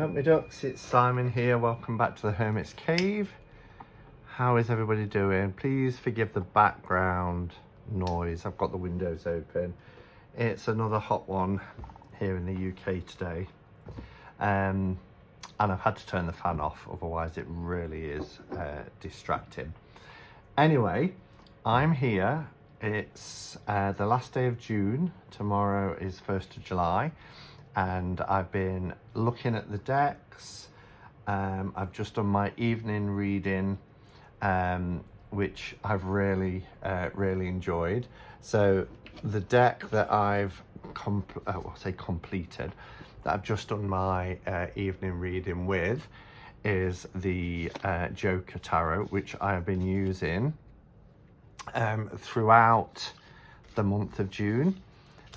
Help me ducks, it's Simon here. Welcome back to the Hermit's Cave. How is everybody doing? Please forgive the background noise. I've got the windows open. It's another hot one here in the UK today. And I've had to turn the fan off, otherwise it really is distracting. Anyway, I'm here. It's the last day of June. Tomorrow is 1st of July. And I've been looking at the decks. I've just done my evening reading, which I've really enjoyed. So the deck that I've completed, that I've just done my evening reading with, is the Joker Tarot, which I have been using throughout the month of June.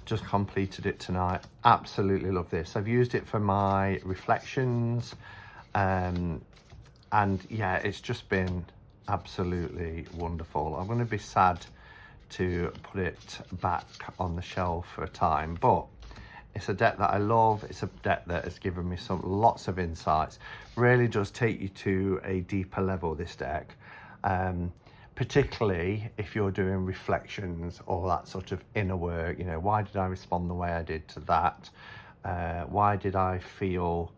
Just completed it tonight. Absolutely love this. I've used it for my reflections, and yeah, it's just been absolutely wonderful. I'm going to be sad to put it back on the shelf for a time, but it's a deck that I love. It's a deck that has given me lots of insights. Really does take you to a deeper level, this deck. Particularly if you're doing reflections or that sort of inner work, you know, why did I respond the way I did to that? Why did I feel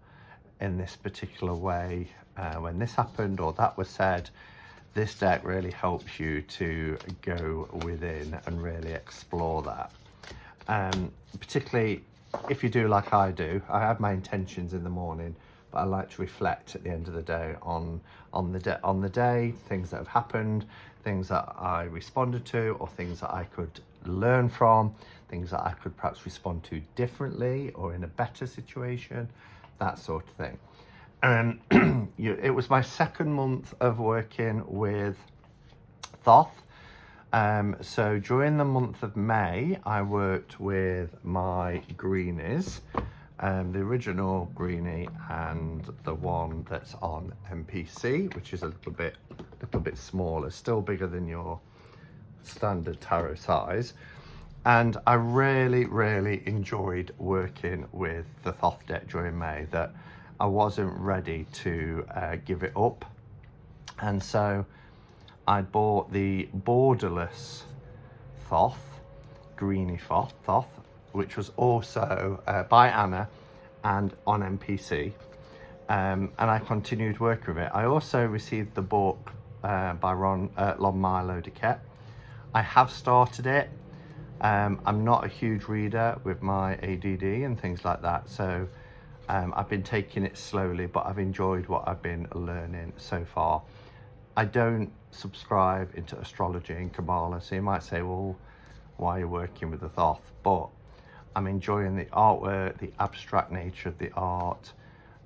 in this particular way when this happened or that was said? This deck really helps you to go within and really explore that. Particularly if you do like I do. I have my intentions in the morning, but I like to reflect at the end of the day on the day, things that have happened, things that I responded to, or things that I could learn from, things that I could perhaps respond to differently or in a better situation, that sort of thing. And it was my second month of working with Thoth. So during the month of May, I worked with my greenies. The original greenie and the one that's on MPC, which is a little bit smaller, still bigger than your standard tarot size. And I really enjoyed working with the Thoth deck during May, that I wasn't ready to give it up. And so I bought the borderless Thoth, greenie Thoth, which was also by Anna and on MPC, and I continued working with it. I also received the book by Lon Milo DuQuette. I have started it. I'm not a huge reader with my ADD and things like that, so I've been taking it slowly, but I've enjoyed what I've been learning so far. I don't subscribe into astrology and Kabbalah, so you might say, well, why are you working with the Thoth? But I'm enjoying the artwork, the abstract nature of the art,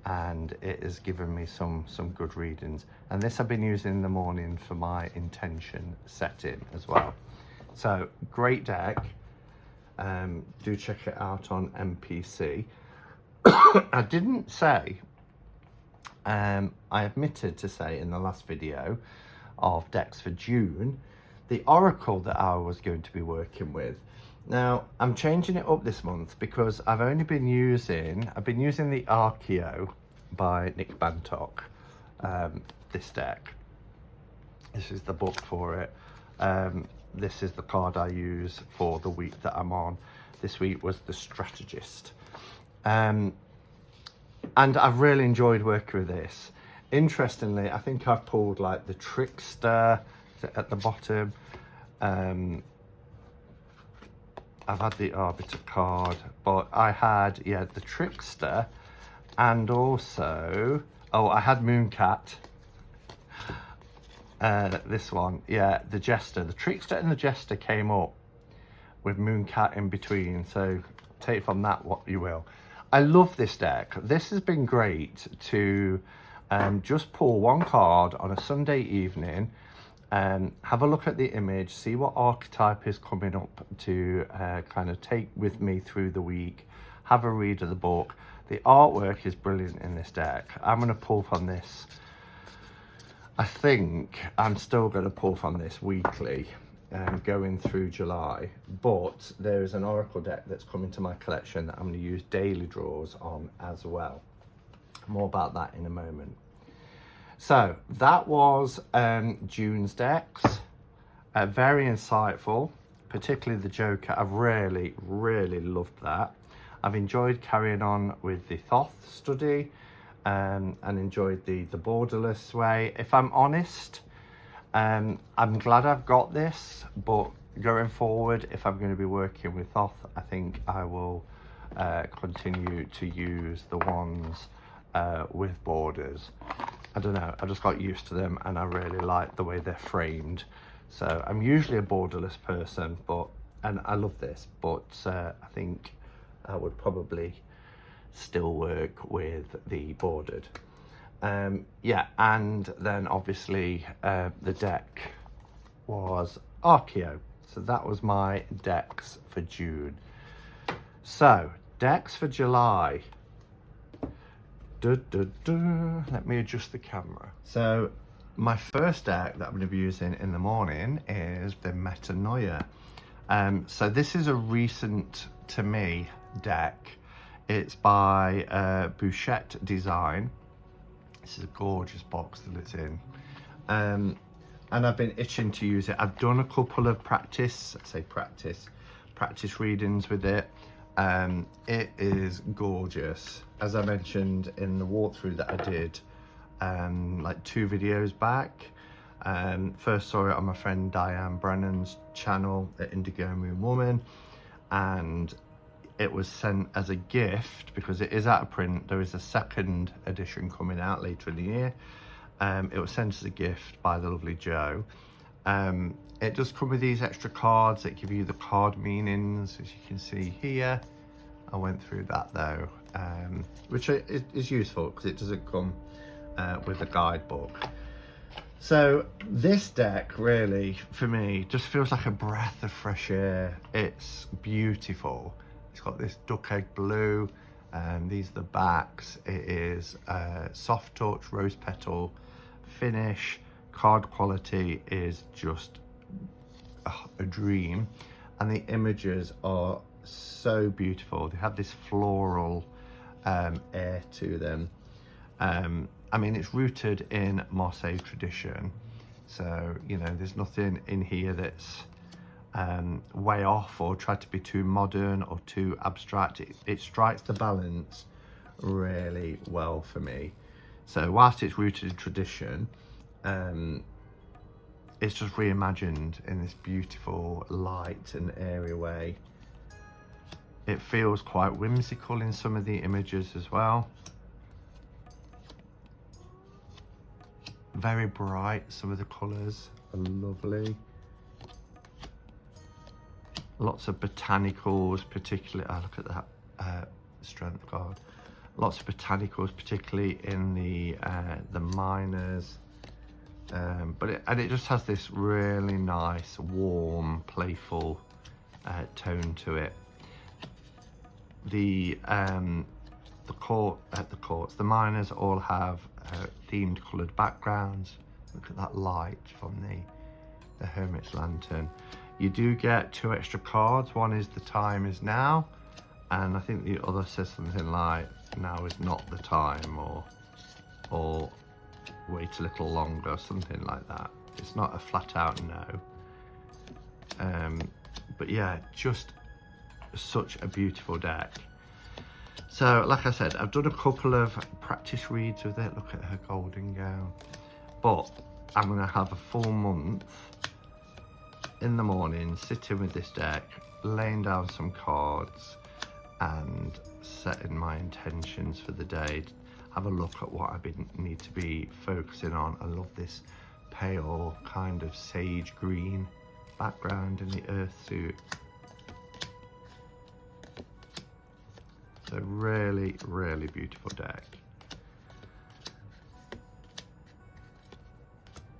and it has given me some good readings. And this I've been using in the morning for my intention setting as well. So great deck. Do check it out on MPC. I didn't say, I omitted to say in the last video of decks for June, the oracle that I was going to be working with. Now, I'm changing it up this month because I've been using the Archeo by Nick Bantock, this deck. This is the book for it. This is the card I use for the week that I'm on. This week was the Strategist. And I've really enjoyed working with this. Interestingly, I think I've pulled like the Trickster at the bottom. I've had the Arbiter card, but I had, the Trickster, and also, I had Mooncat. This one, the Jester. The Trickster and the Jester came up with Mooncat in between, so take from that what you will. I love this deck. This has been great to just pull one card on a Sunday evening, have a look at the image, see what archetype is coming up to kind of take with me through the week, have a read of the book. The artwork is brilliant in this deck. I'm going to pull from this. I think I'm still going to pull from this weekly, going through July, but there is an oracle deck that's coming to my collection that I'm going to use daily draws on as well. More about that in a moment. So that was June's decks. Very insightful, particularly the Joker. I've really loved that. I've enjoyed carrying on with the Thoth study and enjoyed the borderless way. If I'm honest, I'm glad I've got this, but going forward, if I'm going to be working with Thoth, I think I will continue to use the ones with borders. I don't know, I just got used to them and I really like the way they're framed. So I'm usually a borderless person, and I love this, but I think I would probably still work with the bordered. Yeah, and then obviously the deck was Archeo. So that was my decks for June. So decks for July. Let me adjust the camera. So my first deck that I'm going to be using in the morning is the Metanoia. So this is a recent to me deck. It's by Bouchette Design. This is a gorgeous box that it's in. And I've been itching to use it. I've done a couple of practice readings with it. It is gorgeous. As I mentioned in the walkthrough that I did like 2 videos back. First saw it on my friend Diane Brennan's channel at Indigo Moon Woman, and it was sent as a gift because it is out of print. There is a second edition coming out later in the year. It was sent as a gift by the lovely Jo. It does come with these extra cards that give you the card meanings, as you can see here. I went through that though, which is useful because it doesn't come with a guidebook. So this deck really, for me, just feels like a breath of fresh air. It's beautiful. It's got this duck egg blue, and these are the backs. It is soft touch, rose petal finish. Card quality is just a dream, and the images are so beautiful. They have this floral air to them. I mean, it's rooted in Marseille tradition, so you know there's nothing in here that's way off or tried to be too modern or too abstract. It strikes the balance really well for me. So whilst it's rooted in tradition, it's just reimagined in this beautiful light and airy way. It feels quite whimsical in some of the images as well. Very bright, some of the colours are lovely. Lots of botanicals, particularly, look at that strength card. Lots of botanicals, particularly in the minors. But it just has this really nice, warm, playful tone to it. The minors all have themed coloured backgrounds. Look at that light from the Hermit's Lantern. You do get 2 extra cards. One is the time is now, and I think the other says something like now is not the time, or wait a little longer, something like that. It's not a flat out no. But yeah, just such a beautiful deck. So like I said, I've done a couple of practice reads with it. Look at her golden gown. But I'm going to have a full month in the morning sitting with this deck, laying down some cards and setting my intentions for the day. Have a look at what I need to be focusing on. I love this pale kind of sage green background in the earth suit. It's a really beautiful deck.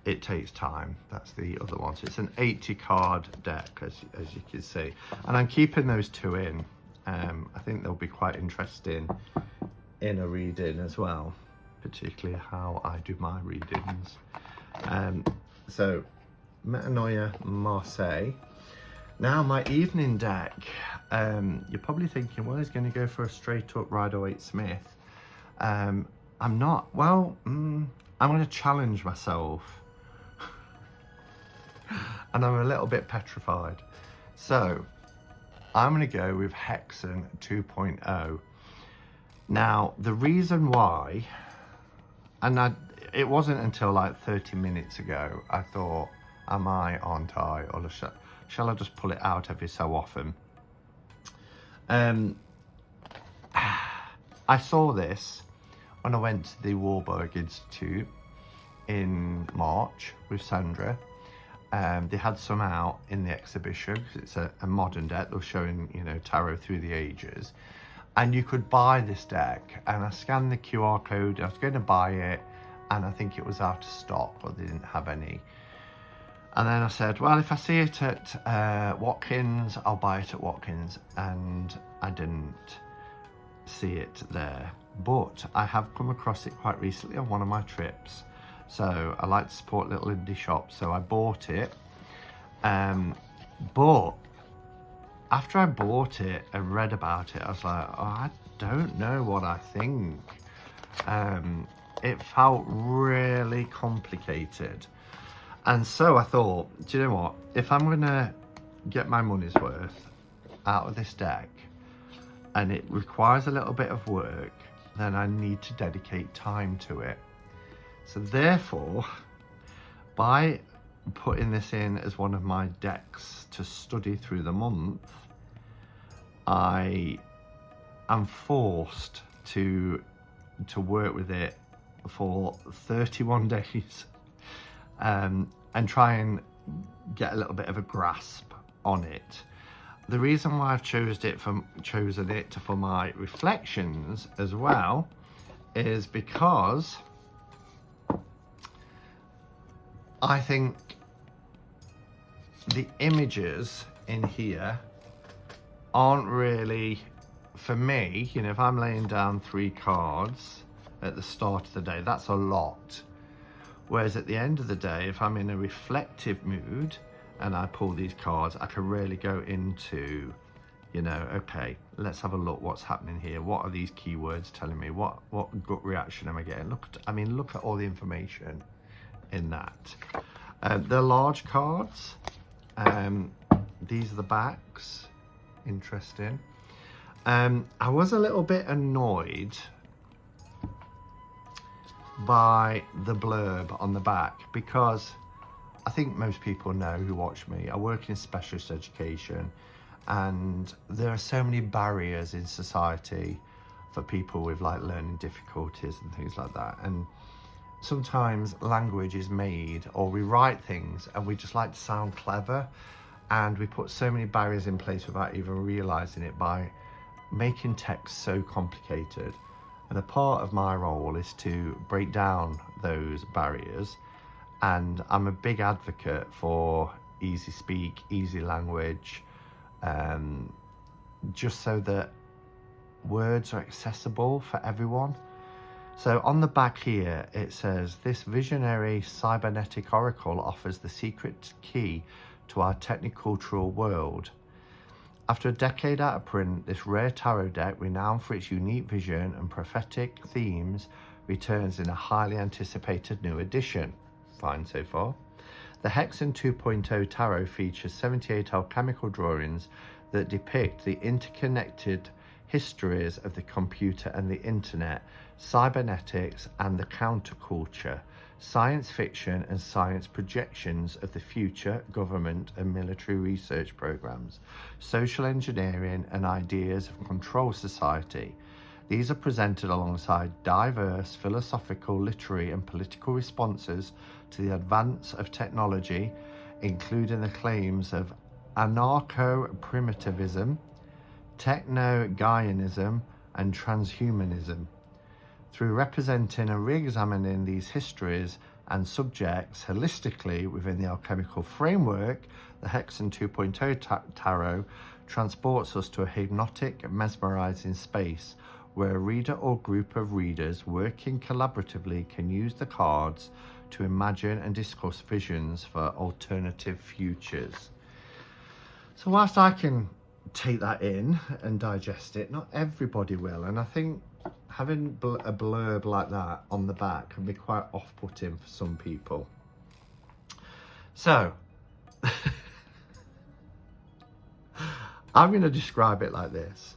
It takes time. That's the other one. So it's an 80 card deck, as you can see, and I'm keeping those 2 in. I think they'll be quite interesting in a reading as well, particularly how I do my readings. So Metanoia Marseille. Now my evening deck, you're probably thinking, well, he's going to go for a straight up Rider-Waite Smith. I'm not. Well, I'm going to challenge myself. And I'm a little bit petrified. So, I'm going to go with Hexen 2.0. Now, the reason why, it wasn't until like 30 minutes ago, I thought, am I, aren't I? Or shall I just pull it out every so often? I saw this when I went to the Warburg Institute in March with Sandra. They had some out in the exhibition because it's a modern deck. They were showing, you know, tarot through the ages. And you could buy this deck. And I scanned the QR code. I was going to buy it. And I think it was out of stock, or they didn't have any. And then I said, well, if I see it at Watkins, I'll buy it at Watkins. And I didn't see it there. But I have come across it quite recently on one of my trips. So I like to support little indie shops. So I bought it. But after I bought it and read about it, I was like, oh, I don't know what I think. It felt really complicated. And so I thought, do you know what? If I'm going to get my money's worth out of this deck and it requires a little bit of work, then I need to dedicate time to it. So therefore, by putting this in as one of my decks to study through the month, I am forced to work with it for 31 days and try and get a little bit of a grasp on it. The reason why I've chosen it for my reflections as well is because I think the images in here aren't really, for me, you know, if I'm laying down 3 cards at the start of the day, that's a lot. Whereas at the end of the day, if I'm in a reflective mood and I pull these cards, I can really go into, you know, okay, let's have a look what's happening here. What are these keywords telling me? What gut reaction am I getting? Look at all the information in that. They're large cards. These are the backs. Interesting. I was a little bit annoyed by the blurb on the back because I think most people know who watch me. I work in specialist education and there are so many barriers in society for people with like learning difficulties and things like that. And sometimes language is made, or we write things and we just like to sound clever, and we put so many barriers in place without even realizing it by making text so complicated. And a part of my role is to break down those barriers, and I'm a big advocate for easy speak, easy language, just so that words are accessible for everyone. So on the back here, it says, this visionary cybernetic oracle offers the secret key to our technocultural world. After a decade out of print, this rare tarot deck, renowned for its unique vision and prophetic themes, returns in a highly anticipated new edition. Fine so far. The Hexen 2.0 Tarot features 78 alchemical drawings that depict the interconnected histories of the computer and the internet, cybernetics and the counterculture, science fiction and science projections of the future, government and military research programs, social engineering and ideas of control society. These are presented alongside diverse philosophical, literary and political responses to the advance of technology, including the claims of anarcho-primitivism, techno-Gaianism and transhumanism. Through representing and re-examining these histories and subjects holistically within the alchemical framework, the Hexen 2.0 Tarot transports us to a hypnotic, mesmerizing space where a reader or group of readers working collaboratively can use the cards to imagine and discuss visions for alternative futures. So whilst I can take that in and digest it, not everybody will. And I think having a blurb like that on the back can be quite off-putting for some people. So I'm going to describe it like this.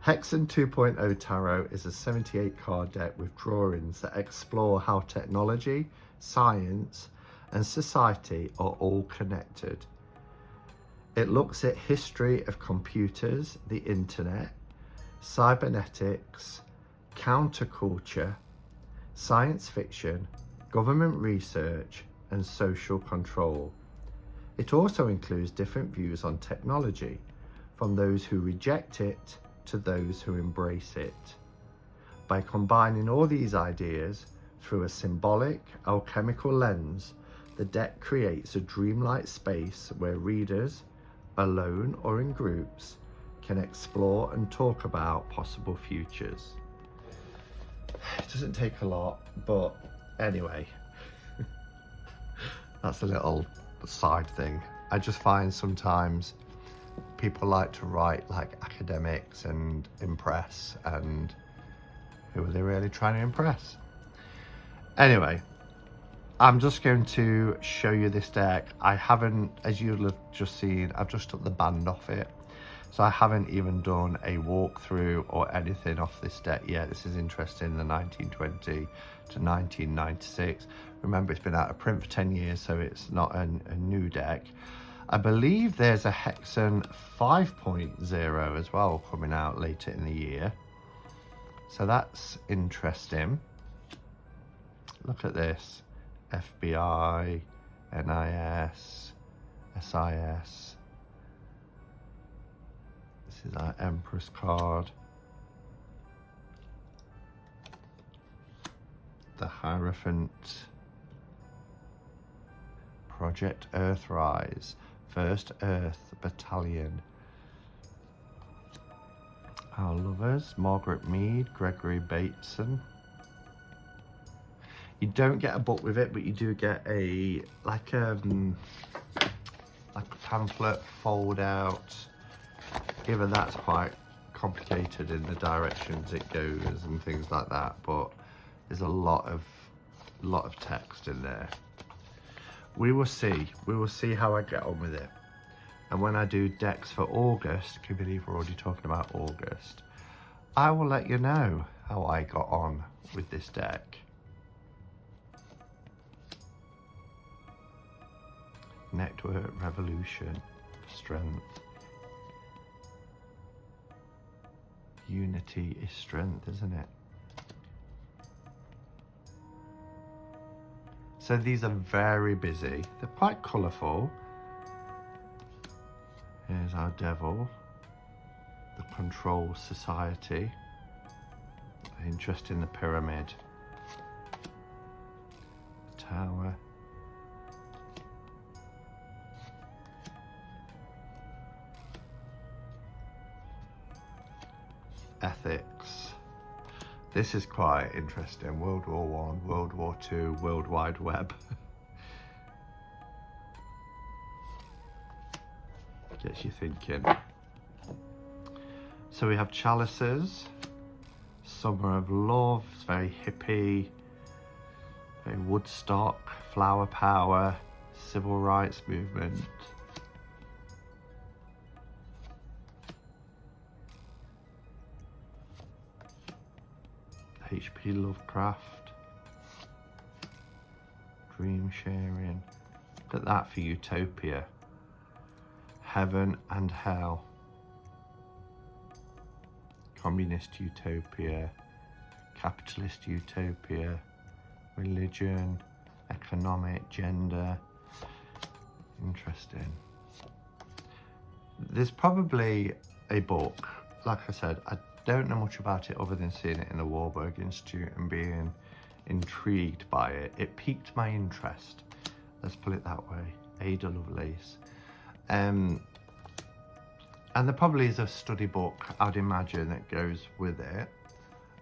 Hexen 2.0 Tarot is a 78 card deck with drawings that explore how technology, science and society are all connected. It looks at history of computers, the internet, cybernetics, counterculture, science fiction, government research and social control. It also includes different views on technology, from those who reject it to those who embrace it. By combining all these ideas through a symbolic, alchemical lens, the deck creates a dreamlike space where readers, alone or in groups, can explore and talk about possible futures. It doesn't take a lot, but anyway, that's a little side thing. I just find sometimes people like to write like academics and impress, and who are they really trying to impress? Anyway, I'm just going to show you this deck. I haven't, as you'll have just seen, I've just took the band off it. So I haven't even done a walkthrough or anything off this deck yet. This is interesting, the 1920 to 1996. Remember, it's been out of print for 10 years, so it's not a new deck. I believe there's a Hexen 5.0 as well coming out later in the year. So that's interesting. Look at this. FBI, NIS, SIS. This is our Empress card. The Hierophant. Project Earthrise. 1st Earth Battalion. Our Lovers. Margaret Mead. Gregory Bateson. You don't get a book with it, but you do get a like a pamphlet fold out. Even that's quite complicated in the directions it goes and things like that, but there's a lot of text in there. We will see how I get on with it. And when I do decks for August, can you believe we're already talking about August, I will let you know how I got on with this deck. Network Revolution, Strength. Unity is strength, isn't it? So these are very busy. They're quite colourful. Here's our Devil. The Control Society. Interest in the Pyramid. The Tower. Ethics. This is quite interesting. World War I, World War II, World Wide Web. Gets you thinking. So we have Chalices, Summer of Love, it's very hippie, very Woodstock, Flower Power, Civil Rights Movement. H.P. Lovecraft, Dream Sharing. Look at that for Utopia. Heaven and Hell. Communist Utopia, Capitalist Utopia, Religion, Economic, Gender. Interesting. There's probably a book, like I said, I don't know much about it other than seeing it in the Warburg Institute and being intrigued by it. It piqued my interest, let's put it that way. Ada Lovelace. And there probably is a study book, I'd imagine, that goes with it.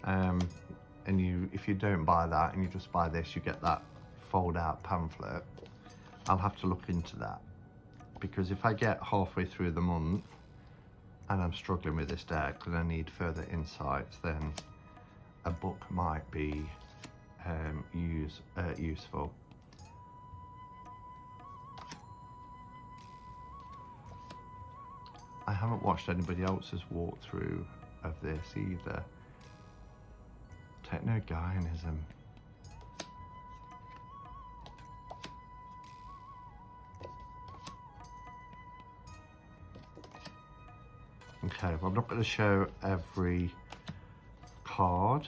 And if you don't buy that and you just buy this, you get that fold out pamphlet. I'll have to look into that, because if I get halfway through the month and I'm struggling with this deck and I need further insights, then a book might be useful. I haven't watched anybody else's walkthrough of this either. Techno-Gaianism. Okay, well, I'm not going to show every card.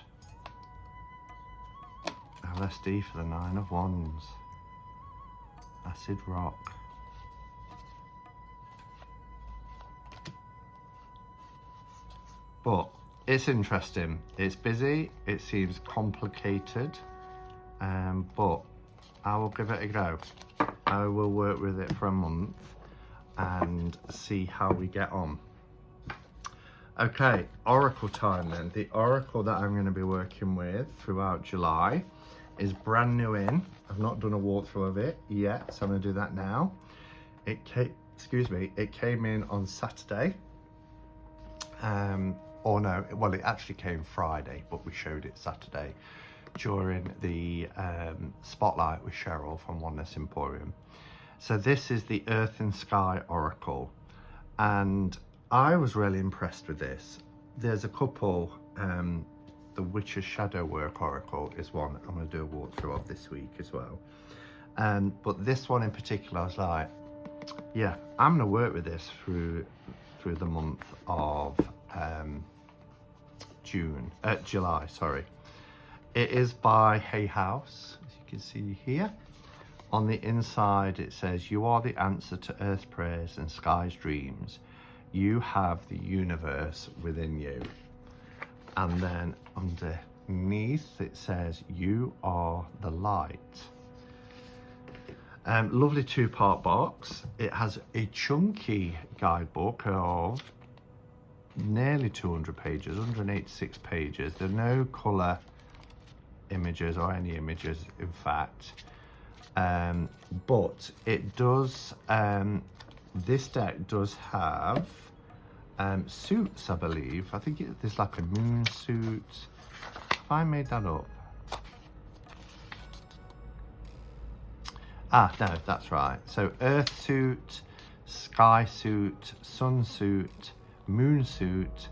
LSD for the 9 of Wands. Acid Rock. But it's interesting. It's busy. It seems complicated. But I will give it a go. I will work with it for a month and see how we get on. Okay, Oracle time then. The Oracle that I'm going to be working with throughout July is brand new in. I've not done a walkthrough of it yet, so I'm going to do that now. It came in on Saturday. Or no, well, it actually came Friday, but we showed it Saturday during the spotlight with Cheryl from Oneness Emporium. So this is the Earth and Sky Oracle, and I was really impressed with this. There's a couple, the Witch's Shadow Work Oracle is one I'm going to do a walkthrough of this week as well. But this one in particular, I was like, yeah, I'm going to work with this through the month of July, sorry. It is by Hay House, as you can see here. On the inside it says, you are the answer to Earth's prayers and Sky's dreams. You have the universe within you. And then underneath it says, you are the light. Lovely 2-part box. It has a chunky guidebook of nearly 200 pages, 186 pages. There are no colour images or any images, in fact. But it does, this deck does have suits, I believe. I think there's like a moon suit. Have I made that up? Ah, no, that's right. So Earth suit, Sky suit, Sun suit, Moon suit,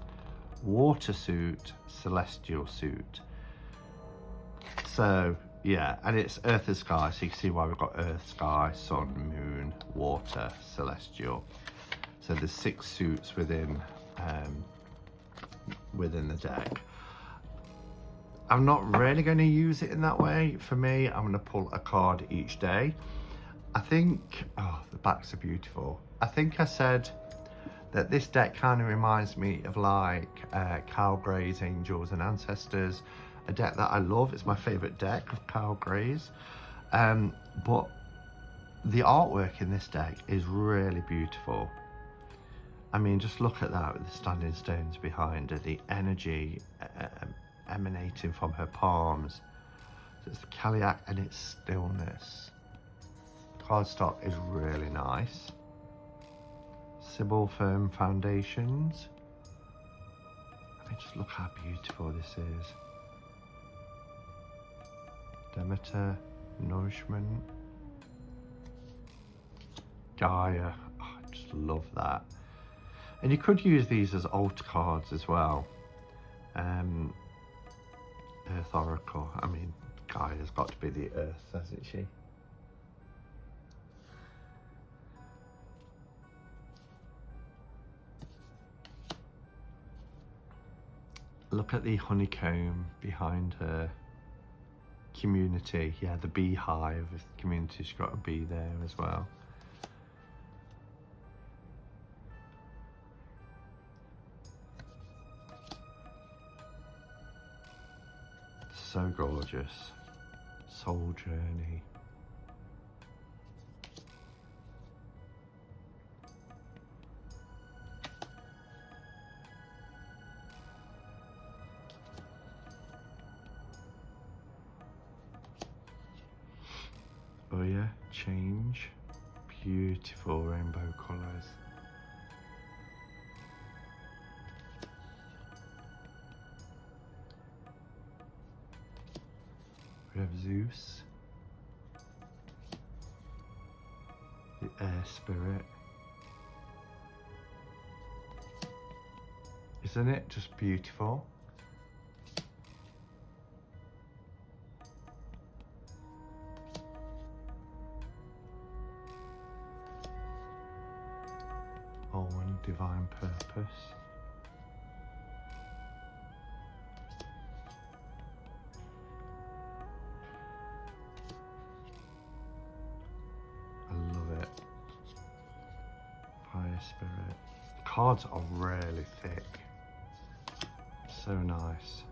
Water suit, Celestial suit. So yeah, and it's Earth and Sky, so you can see why we've got Earth, Sky, Sun, Moon, Water, Celestial. So there's 6 suits within the deck. I'm not really going to use it in that way. For me, I'm going to pull a card each day. I think, oh, the backs are beautiful. I think I said that this deck kind of reminds me of like Kyle Gray's Angels and Ancestors, a deck that I love. It's my favourite deck of Kyle Gray's. But the artwork in this deck is really beautiful. I mean, just look at that with the standing stones behind her, the energy emanating from her palms. So it's the Kaliak and its stillness. Cardstock is really nice. Sybil Firm Foundations. I mean, just look how beautiful this is. Demeter, Nourishment. Gaia, oh, I just love that. And you could use these as alt cards as well. Earth Oracle, I mean, Gaia's got to be the Earth, hasn't she? Look at the honeycomb behind her. Community, yeah, the beehive of the community's got a bee there as well. So gorgeous. Soul Journey. Oh yeah, Change. Beautiful rainbow colours. of Zeus, the air spirit. Isn't it just beautiful? Owen, divine purpose. I love it. Fire spirit. The cards are really thick. So nice.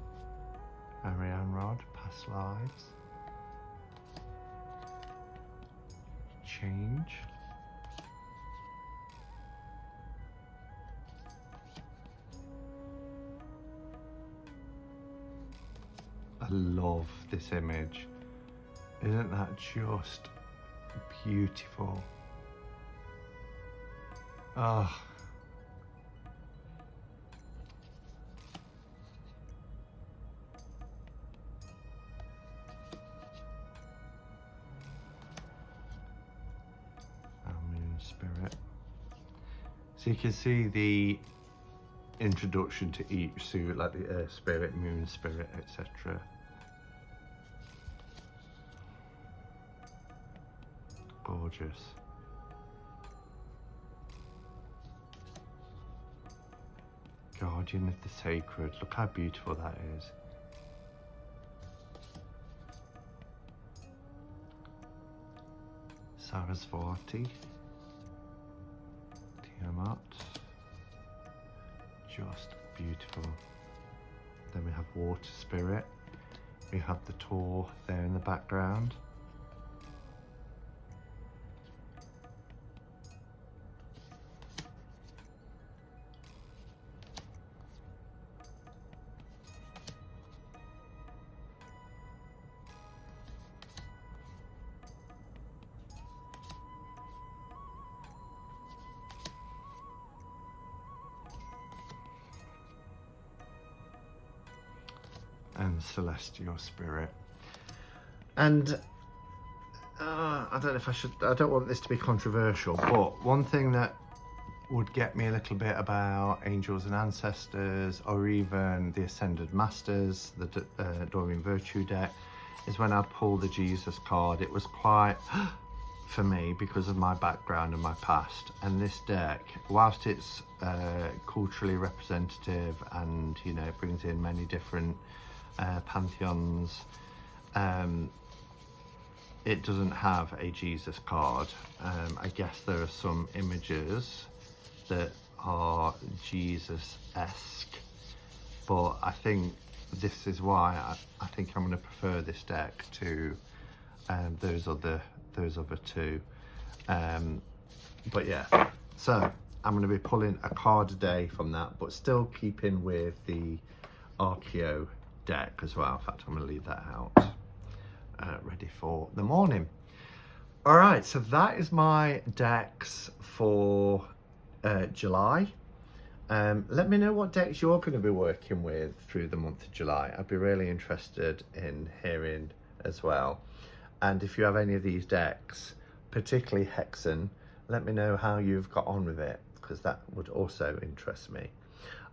Ariane Rod, past lives. Change. I love this image. Isn't that just beautiful? Ah. Our moon spirit. So you can see the introduction to each suit, like the earth spirit, moon spirit, etc. Gorgeous. Guardian of the sacred. Look how beautiful that is. Sarasvati. Tiamat. Just beautiful. Then we have water spirit. We have the Tor there in the background. And celestial spirit. And I don't know if I don't want this to be controversial, but one thing that would get me a little bit about angels and ancestors, or even the Ascended Masters, the Doreen Virtue deck, is when I pulled the Jesus card. It was quite, for me, because of my background and my past. And this deck, whilst it's culturally representative and, you know, it brings in many different pantheons, it doesn't have a Jesus card. I guess there are some images that are Jesus-esque, but I think this is why I think I'm going to prefer this deck to those other two. But yeah, so I'm going to be pulling a card a day from that, but still keeping with the Archeo deck as well. In fact, I'm going to leave that out, ready for the morning. All right, so that is my decks for July. Let me know what decks you're going to be working with through the month of July. I'd be really interested in hearing as well. And if you have any of these decks, particularly Hexen, let me know how you've got on with it, because that would also interest me.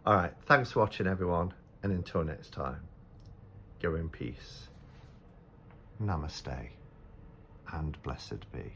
All right, thanks for watching, everyone, and until next time, go in peace. Namaste, and blessed be.